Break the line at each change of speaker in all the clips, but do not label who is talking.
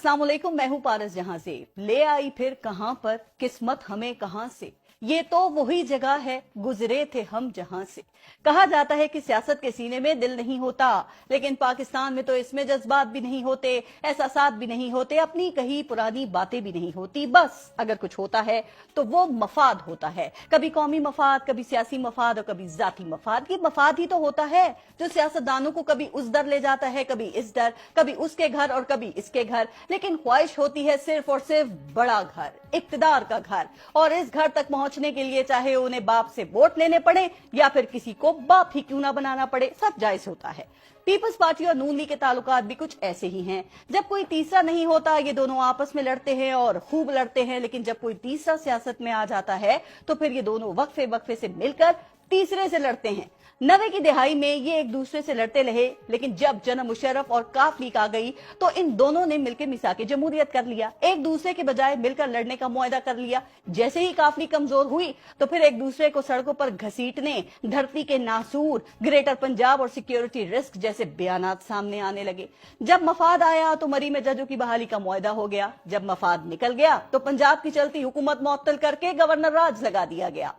अस्सलाम वालेकुम, मैं हूं पारस जहां से। ले आई फिर कहां पर किस्मत हमें कहां से, ये तो वही जगह है गुजरे थे हम जहां से। कहा जाता है कि सियासत के सीने में दिल नहीं होता, लेकिन पाकिस्तान में तो इसमें जज्बात भी नहीं होते, एहसासात भी नहीं होते, अपनी कही पुरानी बातें भी नहीं होती। बस अगर कुछ होता है तो वो मफाद होता है, कभी कौमी मफाद, कभी सियासी मफाद और कभी जाती मफाद। ये मफाद ही तो होता है जो सियासतदानों को कभी उस दर ले जाता है, कभी इस दर, कभी उसके घर और कभी इसके घर। लेकिन ख्वाहिश होती है सिर्फ और सिर्फ बड़ा घर, इक्तदार का घर। और इस घर तक पहुंचने के लिए चाहे उन्हें बाप से वोट लेने पड़े या फिर किसी को बाप ही क्यों ना बनाना पड़े, सब जायज होता है। पीपल्स पार्टी और नून लीग के ताल्लुकात भी कुछ ऐसे ही हैं। जब कोई तीसरा नहीं होता, ये दोनों आपस में लड़ते हैं और खूब लड़ते हैं, लेकिन जब कोई तीसरा सियासत में आ जाता है तो फिर ये दोनों वक्फे वक्फे से मिलकर तीसरे से लड़ते हैं। 90 की दिहाई में ये एक दूसरे से लड़ते रहे, लेकिन जब जनाब मुशर्रफ और काफ लीग आ गई तो इन दोनों ने मिलकर मिसाके जमहूरियत कर लिया, एक दूसरे के बजाय मिलकर लड़ने का मुआहदा कर लिया। जैसे ही काफ लीग कमजोर हुई तो फिर एक दूसरे को सड़कों पर घसीटने, धरती के नासूर, ग्रेटर पंजाब और सिक्योरिटी रिस्क जैसे बयानात सामने आने लगे। जब मफाद आया तो मरी में जजों की बहाली का मुआहदा हो गया, जब मफाद निकल गया तो पंजाब की चलती हुकूमत मुअत्तल करके गवर्नर राज लगा दिया गया।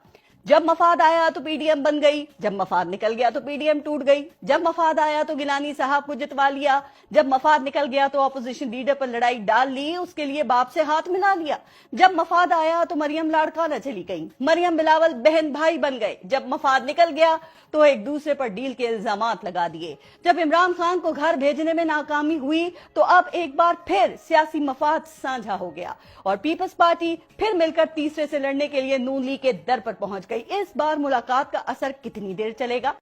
जब मफाद आया तो पीडीएम बन गई, जब मफाद निकल गया तो पीडीएम टूट गई। जब मफाद आया तो गिलानी साहब को जितवा लिया, जब मफाद निकल गया तो अपोजिशन लीडर पर लड़ाई डाल ली, उसके लिए बाप से हाथ मिला लिया। जब मफाद आया तो मरियम लाड़काना चली गई, मरियम बिलावल बहन भाई बन गए। जब मफाद निकल गया तो एक दूसरे पर डील के इल्जामात लगा दिए। जब इमरान खान को घर भेजने में नाकामी हुई तो अब एक बार फिर सियासी मफाद साझा हो गया और पीपल्स पार्टी फिर मिलकर तीसरे से लड़ने के लिए नून लीग के दर पर पहुंच गई। इस बार मुलाकात का असर कितनी देर चलेगा?